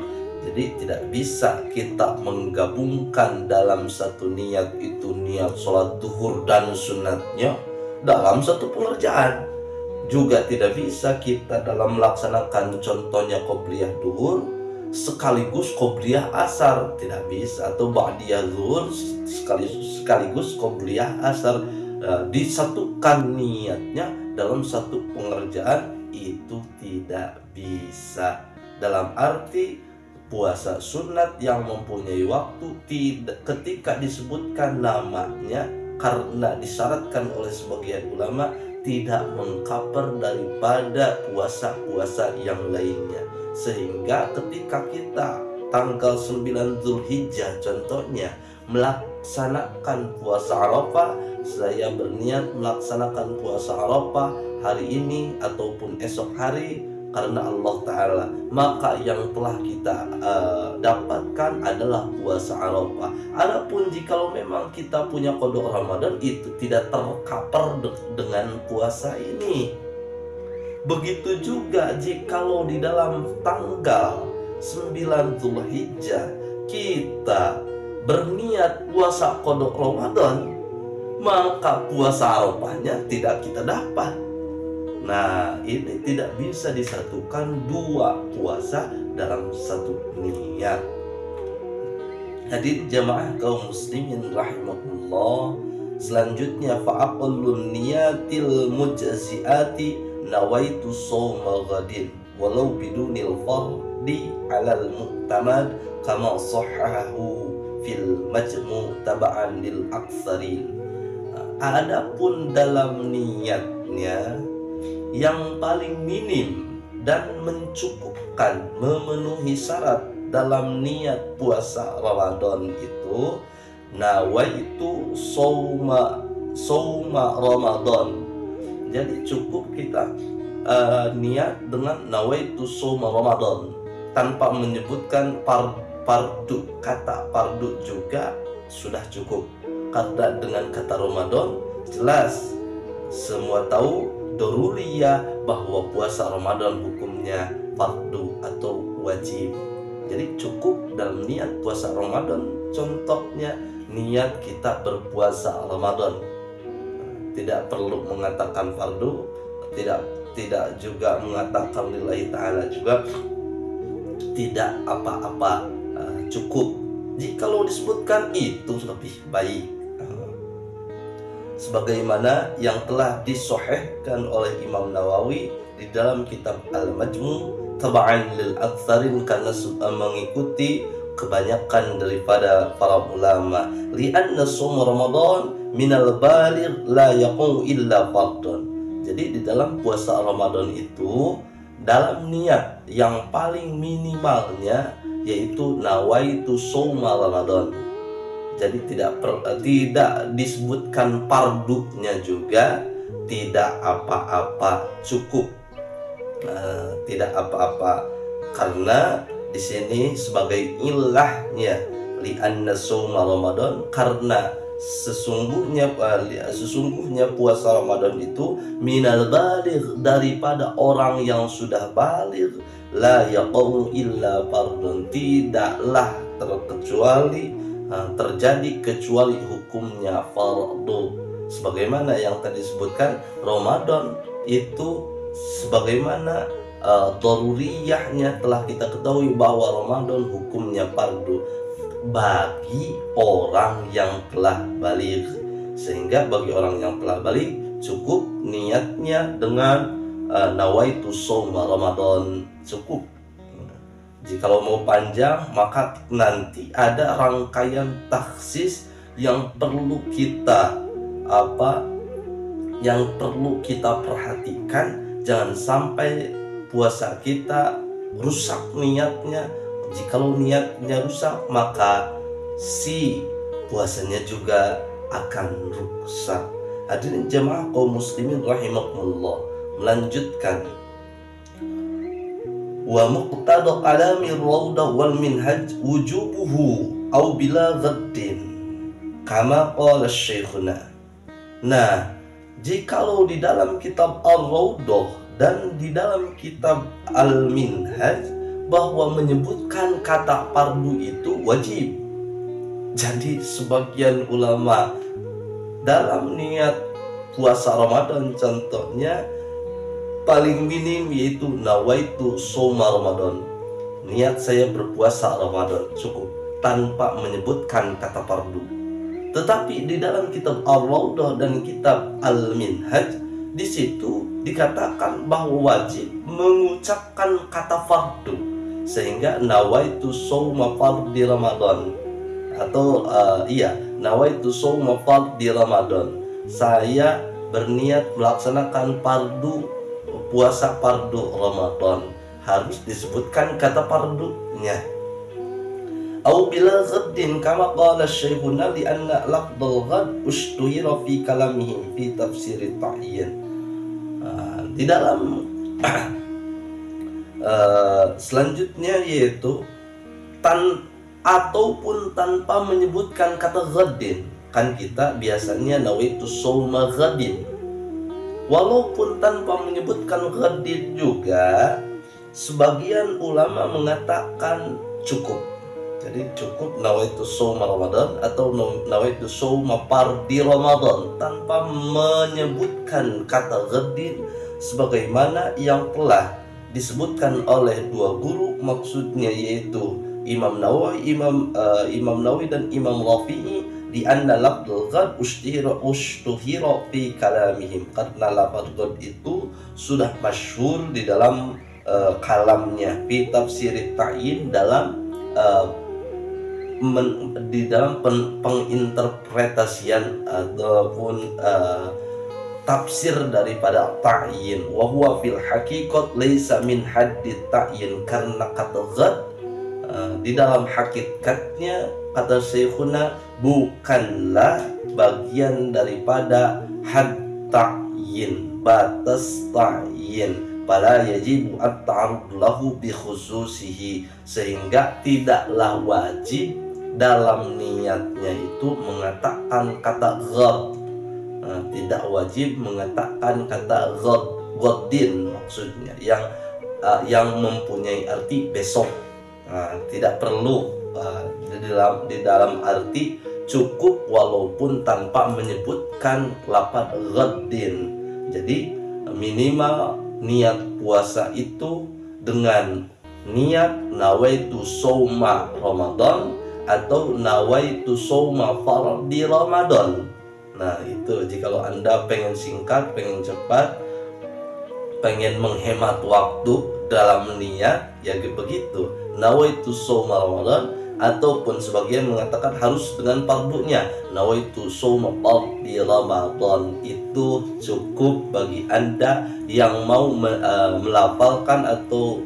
[SPEAKER 1] Jadi tidak bisa kita menggabungkan dalam satu niat itu niat sholat duhur dan sunatnya dalam satu pengerjaan. Juga tidak bisa kita dalam melaksanakan contohnya qobliyah duhur sekaligus qobliyah asar, tidak bisa. Atau ba'diyah zuhur sekaligus qobliyah asar. Disatukan niatnya dalam satu pengerjaan itu tidak bisa. Dalam arti puasa sunat yang mempunyai waktu ketika disebutkan namanya, karena disyaratkan oleh sebagian ulama tidak mengcover daripada puasa-puasa yang lainnya. Sehingga ketika kita tanggal 9 Zulhijjah contohnya melaksanakan puasa Arafah, saya berniat melaksanakan puasa Arafah hari ini ataupun esok hari karena Allah Ta'ala, maka yang telah kita dapatkan adalah puasa Arafah. Adapun jikalau memang kita punya qada Ramadan, itu tidak tercover dengan puasa ini. Begitu juga jikalau di dalam tanggal 9 Zulhijjah kita berniat puasa qada Ramadan, maka puasa Arafahnya tidak kita dapat. Nah, ini tidak bisa disatukan dua puasa dalam satu niat. Hadirin jamaah kaum muslimin rahimakumullah, selanjutnya fa'aqallun niyatil mujziati nawaitu shawma ghadin walau bidunil fardi 'alal mu'tamad kama sahhahu fil majmu' taba'an lil aktsarin. Adapun dalam niatnya yang paling minim dan mencukupkan, memenuhi syarat dalam niat puasa Ramadan itu nawaitu shauma Ramadan. Jadi cukup kita niat dengan nawaitu shauma Ramadan tanpa menyebutkan fardu. Kata fardu juga sudah cukup, karena dengan kata Ramadan jelas semua tahu daruriyah bahwa puasa Ramadan hukumnya fardu atau wajib. Jadi cukup dalam niat puasa Ramadan. Contohnya niat kita berpuasa Ramadan, tidak perlu mengatakan fardu, tidak juga mengatakan lillahi ta'ala, juga tidak apa-apa, cukup. Jikalau disebutkan itu lebih baik, sebagaimana yang telah disahihkan oleh Imam Nawawi di dalam kitab Al-Majmu' taba'an lil aktsarin, karena mengikuti kebanyakan daripada para ulama, li'anna shaum Ramadan minal baligh la yaqum illa fardun. Jadi di dalam puasa Ramadan itu dalam niat yang paling minimalnya yaitu nawaitu shaum Ramadan. Jadi tidak disebutkan pardunya juga, tidak apa-apa, cukup. Tidak apa-apa, karena di sini sebagai ilahnya li'anna shauma Ramadan, karena sesungguhnya puasa Ramadan itu minal baligh, daripada orang yang sudah baligh, la yaqum illa fardun, tidaklah terjadi kecuali hukumnya fardu. Sebagaimana yang tadi disebutkan, Ramadan itu sebagaimana daruriyahnya telah kita ketahui bahwa Ramadan hukumnya fardu bagi orang yang telah baligh. Sehingga bagi orang yang telah baligh cukup niatnya dengan nawaitu shaum Ramadan, cukup. Jikalau mau panjang, maka nanti ada rangkaian taksis yang perlu kita perhatikan. Jangan sampai puasa kita rusak niatnya. Jikalau niatnya rusak, maka si puasanya juga akan rusak. Hadirin jemaah kaum muslimin rahimakumullah, melanjutkan, wa muqtada kalami rawdah wal minhaj wujubuhu aw bila ghaddin kama qala syekhuna. Nah, jikalau di dalam kitab Ar-Rawdah dan di dalam kitab Al-Minhaj bahwa menyebutkan kata fardu itu wajib. Jadi sebagian ulama dalam niat puasa Ramadan contohnya paling minim yaitu nawaitu shaum Ramadan, niat saya berpuasa Ramadan, cukup tanpa menyebutkan kata fardu. Tetapi di dalam kitab Ar-Rawdah dan kitab Al-Minhaj, di situ dikatakan bahwa wajib mengucapkan kata fardu, sehingga nawaitu shaum fardhi Ramadan, atau nawaitu shaum fardhi Ramadan, saya berniat melaksanakan puasa fardu Ramadan, harus disebutkan kata fardunya. Au bila ghaddin kama qala syekhuna li anna lafdhul ghadd ushtuhira fi kalamihim fi tafsir ta'yin. Di dalam selanjutnya yaitu ataupun tanpa menyebutkan kata ghaddin. Kan kita biasanya nawaitu shauma ghaddin. Walaupun tanpa menyebutkan ghaddin juga, sebagian ulama mengatakan cukup. Jadi cukup nawaitu shaum Ramadan atau nawaitu shaum fardhi Ramadan tanpa menyebutkan kata ghaddin, sebagaimana yang telah disebutkan oleh dua guru, maksudnya yaitu Imam Nawawi dan Imam Rafi'i, di anna lafdzul ghadd ushtuhira fi kalamihim, karena lafaz ghadd itu sudah masyhur di dalam kalamnya, fi tafsir ta'yin, di dalam penginterpretasian ataupun tafsir daripada ta'yin. Wa huwa fil haqiqat laisa min haddit ta'yin, karena kata ghadd di dalam hakikatnya, kata syekhuna, bukanlah bagian daripada had ta'yin, batas ta'yin. Fala yajibu at-ta'arrud lahu bi khususihi, sehingga tidaklah wajib dalam niatnya itu mengatakan kata ghadd. Tidak wajib mengatakan kata ghaddin, maksudnya yang mempunyai arti besok. Nah, tidak perlu di dalam arti cukup walaupun tanpa menyebutkan lafaz ghaddin. Jadi minimal niat puasa itu dengan niat nawaitu shauma Ramadan atau nawaitu shauma fardhi Ramadan. Nah, itu jikalau Anda pengen singkat, pengen cepat, pengen menghemat waktu dalam niat, ya begitu, nawaitu shauma Ramadan, ataupun sebagian mengatakan harus dengan fardunya, nawaitu shauma fardhi Ramadan. Itu cukup bagi Anda yang mau melafalkan atau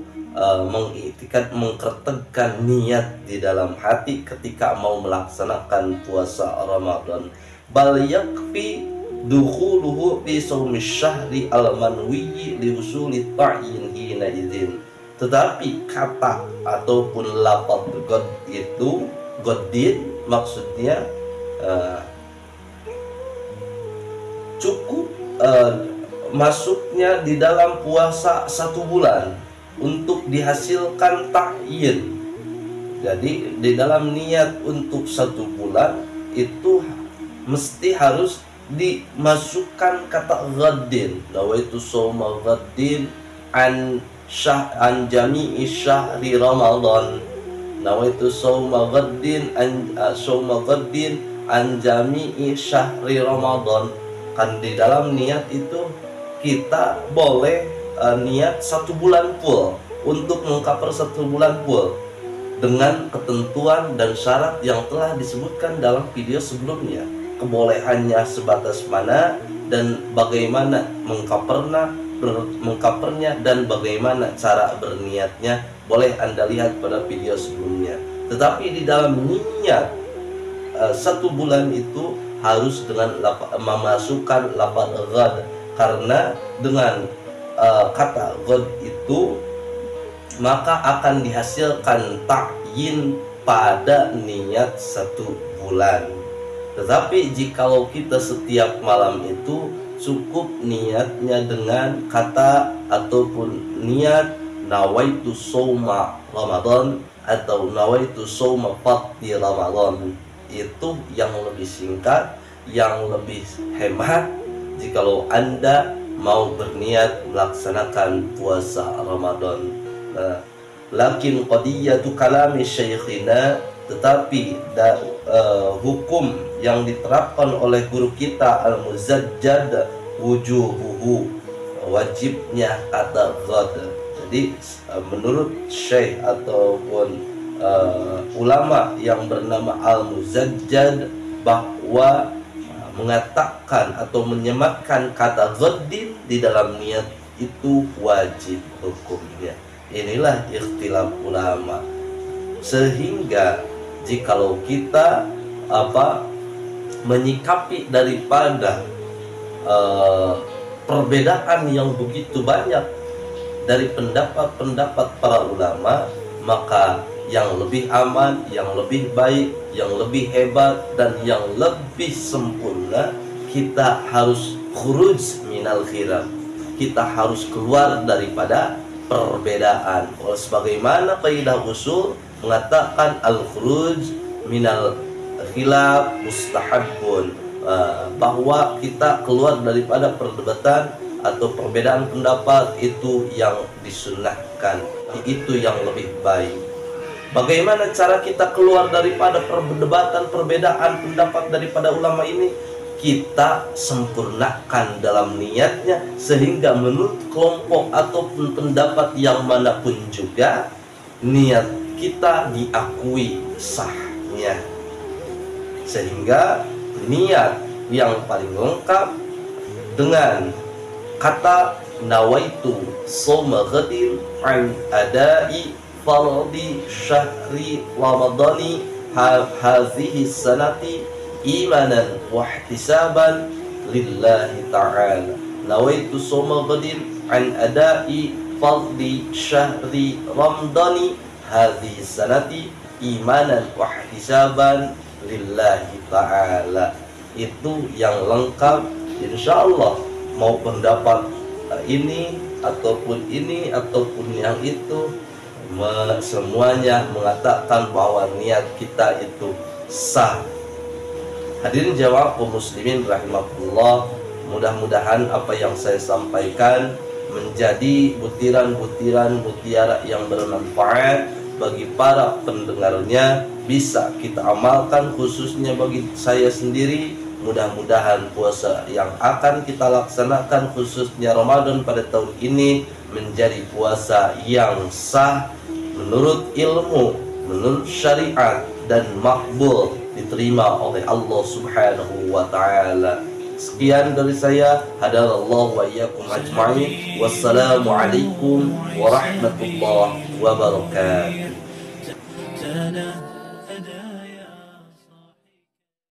[SPEAKER 1] mengiktikad, mengkertegkan niat di dalam hati ketika mau melaksanakan puasa Ramadan. Bal yakfi dukhuluhu fi shaumi syahri al-manwi li usuli ta'yin hina idzin. Tetapi kata ataupun lafaz god itu, godin, maksudnya cukup masuknya di dalam puasa 1 bulan untuk dihasilkan ta'yin. Jadi di dalam niat untuk 1 bulan itu mesti harus dimasukkan kata ghaddin, nawaitu shauma ghaddin an jami'i syahri Ramadan, nawaitu shauma ghaddin an jami'i syahri Ramadan. Kan di dalam niat itu kita boleh niat 1 bulan full untuk mengcover 1 bulan full dengan ketentuan dan syarat yang telah disebutkan dalam video sebelumnya. Kebolehannya sebatas mana dan bagaimana mengcovernya dan bagaimana cara berniatnya boleh Anda lihat pada video sebelumnya. Tetapi di dalam niat 1 bulan itu harus dengan memasukkan lafaz ghad, karena dengan kata ghad itu maka akan dihasilkan ta'yin pada niat 1 bulan. Tetapi jikalau kita setiap malam itu cukup niatnya dengan kata ataupun niat nawaitu shauma Ramadan atau nawaitu shauma fardhi Ramadan, itu yang lebih singkat, yang lebih hemat jikalau Anda mau berniat melaksanakan puasa Ramadan. Lakin qadiyatu kalami syekhina, tetapi hukum yang diterapkan oleh guru kita Al-Muzajjad wujuhuhu, wajibnya kata ghad. Jadi menurut syekh ataupun ulama yang bernama Al-Muzajjad bahwa mengatakan atau menyematkan kata ghaddin di dalam niat itu wajib hukumnya. Inilah ikhtilaf ulama. Sehingga jikalau kita menyikapi daripada perbedaan yang begitu banyak dari pendapat-pendapat para ulama, maka yang lebih aman, yang lebih baik, yang lebih hebat, dan yang lebih sempurna, kita harus khuruj minal khilaf. Kita harus keluar daripada perbedaan. Sebagaimana kaidah usul mengatakan al-khuruj minal khilaf mustahabun, bahwa kita keluar daripada perdebatan atau perbedaan pendapat itu yang disunnahkan, itu yang lebih baik. Bagaimana cara kita keluar daripada perdebatan perbedaan pendapat daripada ulama ini? Kita sempurnakan dalam niatnya, sehingga menurut kelompok ataupun pendapat yang manapun juga niat kita diakui sahnya, sehingga niat yang paling lengkap dengan kata nawaitu shauma ghadin an adai fardhi syahri ramadhani hadhihi sanati imanan wa ihtisaban lillahi ta'ala. Nawaitu shauma ghadin an adai fardhi syahri ramadhani hadhihi sanati imanan wa ihtisaban lillahi ta'ala. Itu yang lengkap, insyaallah. Mau pendapat ini ataupun yang itu, semuanya mengatakan bahwa niat kita itu sah. Hadirin jamaah kaum muslimin rahimakumullah, mudah-mudahan apa yang saya sampaikan menjadi butiran-butiran mutiara yang bermanfaat bagi para pendengarnya, bisa kita amalkan, khususnya bagi saya sendiri. Mudah-mudahan puasa yang akan kita laksanakan khususnya Ramadan pada tahun ini menjadi puasa yang sah menurut ilmu, menurut syariat, dan makbul, diterima oleh Allah Subhanahu wa ta'ala. Sekian dari saya, hadanallahu wa iyyakum ajma'in. Wassalamualaikum warahmatullahi wabarakatuh.